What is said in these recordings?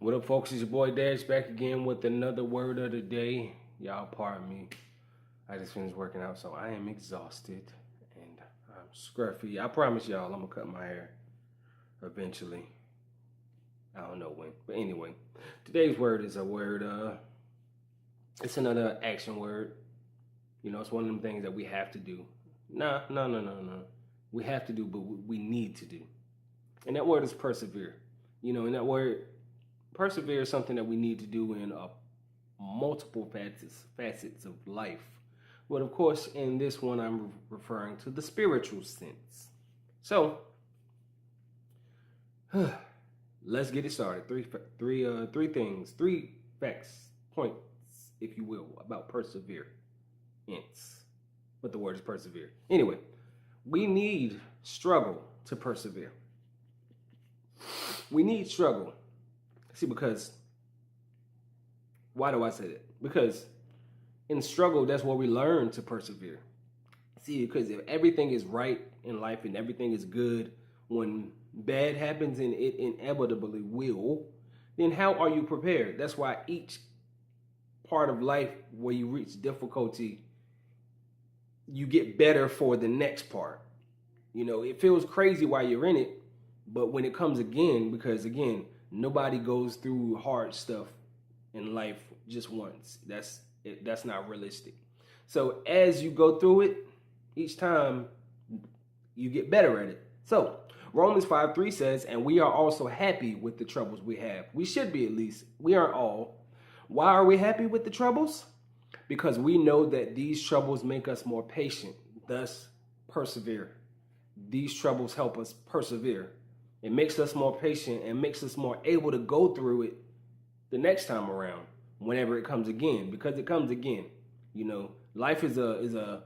What up, folks? It's your boy Dash back again with another word of the day. Y'all, pardon me. I just finished working out, so I am exhausted and I'm scruffy. I promise y'all, I'm gonna cut my hair eventually. I don't know when, but anyway, today's word is a word. It's another action word. You know, it's one of them things that we have to do. No. We have to do, but we need to do. And that word is persevere. You know, and that word persevere is something that we need to do in multiple facets of life. But of course, in this one, I'm referring to the spiritual sense. So, let's get it started. Three things, three facts, points, if you will, about perseverance. But the word is persevere. Anyway, we need struggle to persevere. We need struggle. See, because, why do I say that? Because in struggle, that's where we learn to persevere. See, because if everything is right in life and everything is good, when bad happens, and it inevitably will, then how are you prepared? That's why each part of life where you reach difficulty, you get better for the next part. You know, it feels crazy while you're in it, but when it comes again, because again, nobody goes through hard stuff in life just once. That's not realistic. So as you go through it, each time you get better at it. So Romans 5:3 says, and we are also happy with the troubles we have. We should be, at least. We aren't all. Why are we happy with the troubles? Because we know that these troubles make us more patient, thus persevere. These troubles help us persevere. It makes us more patient and makes us more able to go through it the next time around, whenever it comes again, because it comes again. You know, life is a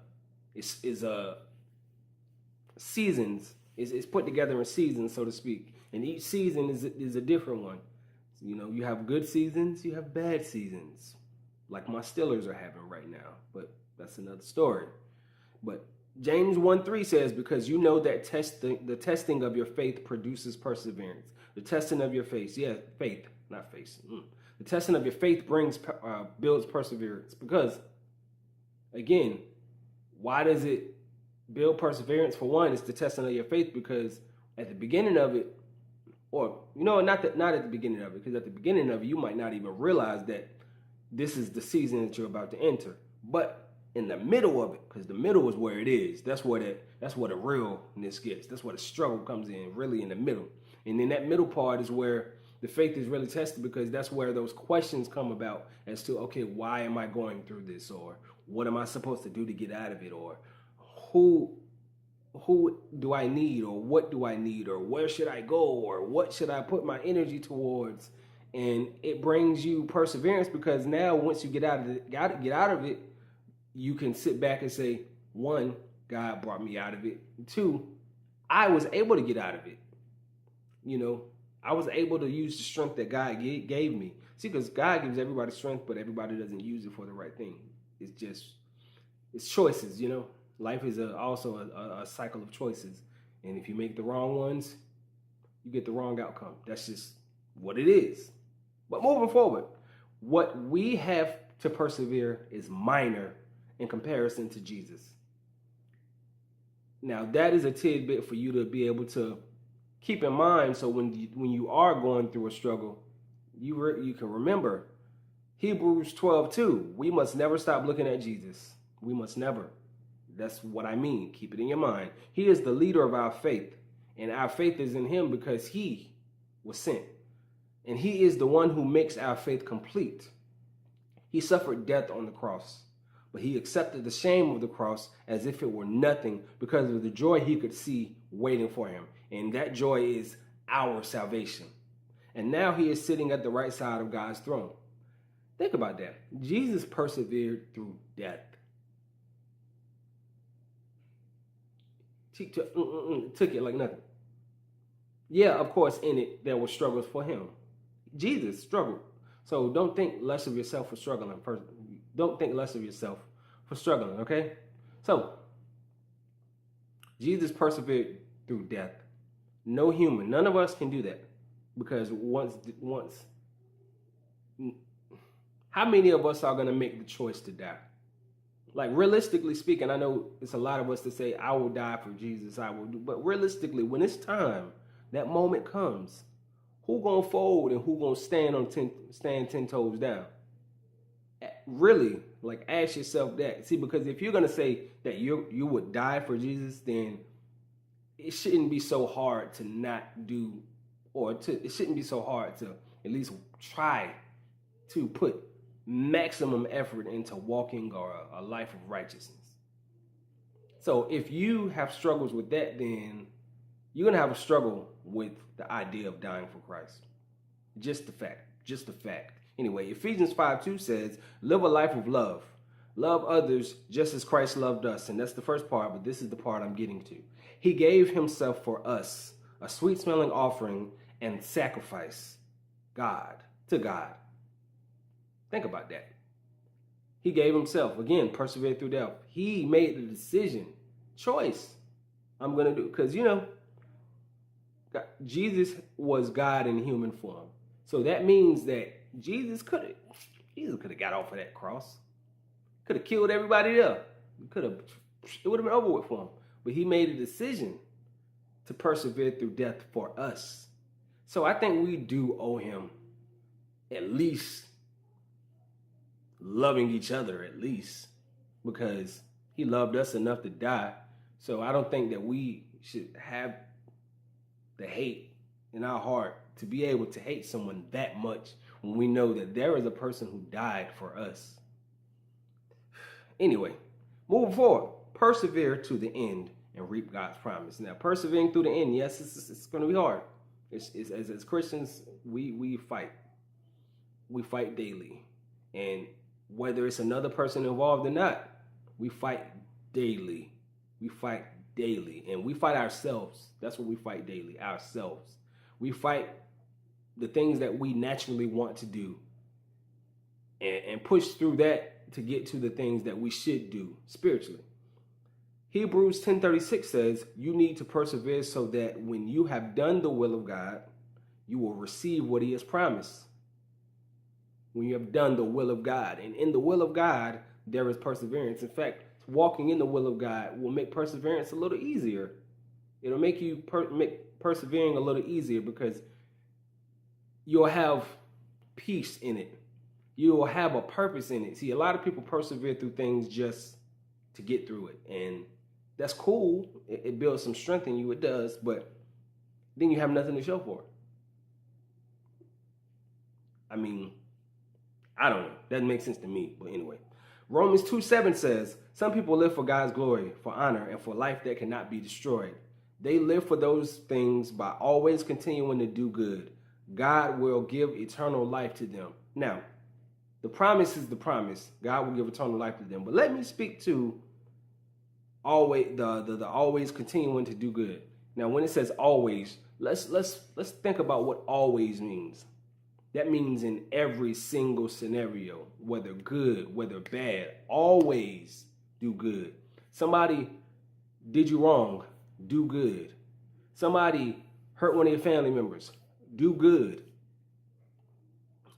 seasons. It's put together in seasons, so to speak, and each season is a different one. You know, you have good seasons, you have bad seasons, like my Steelers are having right now, but that's another story. But James 1:3 says, because you know that the testing of your faith produces perseverance. The testing of your faith, faith, not face. The testing of your faith builds perseverance. Because, again, why does it build perseverance? For one, it's the testing of your faith, because at the beginning of it, or, you know, not at the beginning of it, because at the beginning of it, you might not even realize that this is the season that you're about to enter. But in the middle of it, because the middle is where it is. That's where the realness gets. That's where the struggle comes in, really in the middle. And then that middle part is where the faith is really tested, because that's where those questions come about as to, okay, why am I going through this? Or what am I supposed to do to get out of it? Or who do I need? Or what do I need? Or where should I go? Or what should I put my energy towards? And it brings you perseverance, because now once you get out of it, you can sit back and say, one, God brought me out of it. Two, I was able to get out of it. You know, I was able to use the strength that God gave me. See, because God gives everybody strength, but everybody doesn't use it for the right thing. It's choices, you know. Life is also a cycle of choices. And if you make the wrong ones, you get the wrong outcome. That's just what it is. But moving forward, what we have to persevere is minor in comparison to Jesus. Now, that is a tidbit for you to be able to keep in mind, so when you are going through a struggle, you can remember Hebrews 12:2. We must never stop looking at Jesus. We must never. That's what I mean. Keep it in your mind. He is the leader of our faith, and our faith is in him because he was sent. And he is the one who makes our faith complete. He suffered death on the cross, but he accepted the shame of the cross as if it were nothing, because of the joy he could see waiting for him. And that joy is our salvation. And now he is sitting at the right side of God's throne. Think about that. Jesus persevered through death. Took it like nothing. Yeah, of course, in it, there were struggles for him. Jesus struggled. So don't think less of yourself for struggling. Don't think less of yourself for struggling, okay? So, Jesus persevered through death. No human, none of us can do that. Because once how many of us are going to make the choice to die? Like, realistically speaking, I know it's a lot of us that say, I will die for Jesus, I will do. But realistically, when it's time, that moment comes, who going to fold and who going to stand 10 toes down? Really, like, ask yourself that. See, because if you're going to say that you would die for Jesus, then it shouldn't be so hard to not do, it shouldn't be so hard to at least try to put maximum effort into walking a life of righteousness. So if you have struggles with that, then you're going to have a struggle with the idea of dying for Christ. Just a fact. Anyway, Ephesians 5:2 says, live a life of love. Love others just as Christ loved us. And that's the first part, but this is the part I'm getting to. He gave himself for us, a sweet-smelling offering and sacrifice to God. Think about that. He gave himself, again, persevered through death. He made the decision, choice, I'm going to do. Because, Jesus was God in human form. So that means that Jesus could have got off of that cross. Could have killed everybody there. It would have been over with for him. But he made a decision to persevere through death for us. So I think we do owe him at least loving each other, at least, because he loved us enough to die. So I don't think that we should have the hate in our heart to be able to hate someone that much when we know that there is a person who died for us. Anyway, moving forward, persevere to the end and reap God's promise. Now, persevering through the end, yes, it's going to be hard. As Christians, we fight. We fight daily. And whether it's another person involved or not, we fight daily. We fight daily. And we fight ourselves. That's what we fight daily, ourselves. We fight the things that we naturally want to do and push through that to get to the things that we should do spiritually. Hebrews 10:36 says, you need to persevere so that when you have done the will of God, you will receive what he has promised. When you have done the will of God. And in the will of God, there is perseverance. In fact, walking in the will of God will make perseverance a little easier. It'll make you make persevering a little easier because you'll have peace in it. You will have a purpose in it. See, a lot of people persevere through things just to get through it. And that's cool. It builds some strength in you. It does. But then you have nothing to show for it. I mean, I don't know. That makes sense to me. But anyway, Romans 2:7 says, some people live for God's glory, for honor, and for life that cannot be destroyed. They live for those things by always continuing to do good. God will give eternal life to them. Now, the promise is the promise. God will give eternal life to them. But let me speak to always the always continuing to do good. Now, when it says always, let's think about what always means. That means in every single scenario, whether good, whether bad, always do good. Somebody did you wrong, do good. Somebody hurt one of your family members, do good.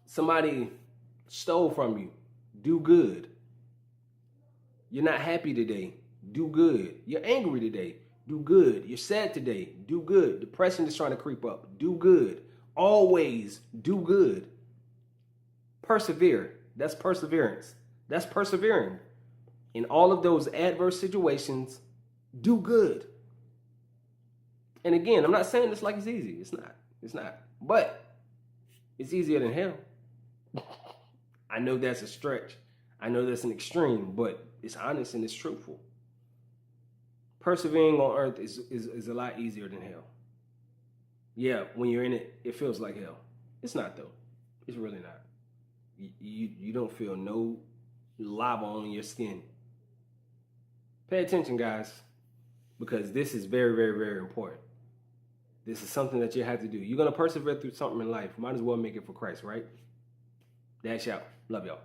Somebody stole from you, do good. You're not happy today, do good. You're angry today, do good. You're sad today, do good. Depression is trying to creep up, do good. Always do good. Persevere. That's perseverance. That's persevering. In all of those adverse situations, do good. And again, I'm not saying this like it's easy. It's not. It's not. But it's easier than hell. I know that's a stretch. I know that's an extreme, but it's honest and it's truthful. Persevering on earth is a lot easier than hell. Yeah, when you're in it, it feels like hell. It's not, though. It's really not. You don't feel no lava on your skin. Pay attention, guys, because this is very, very, very important. This is something that you have to do. You're going to persevere through something in life. Might as well make it for Christ, right? Dash out. Love y'all.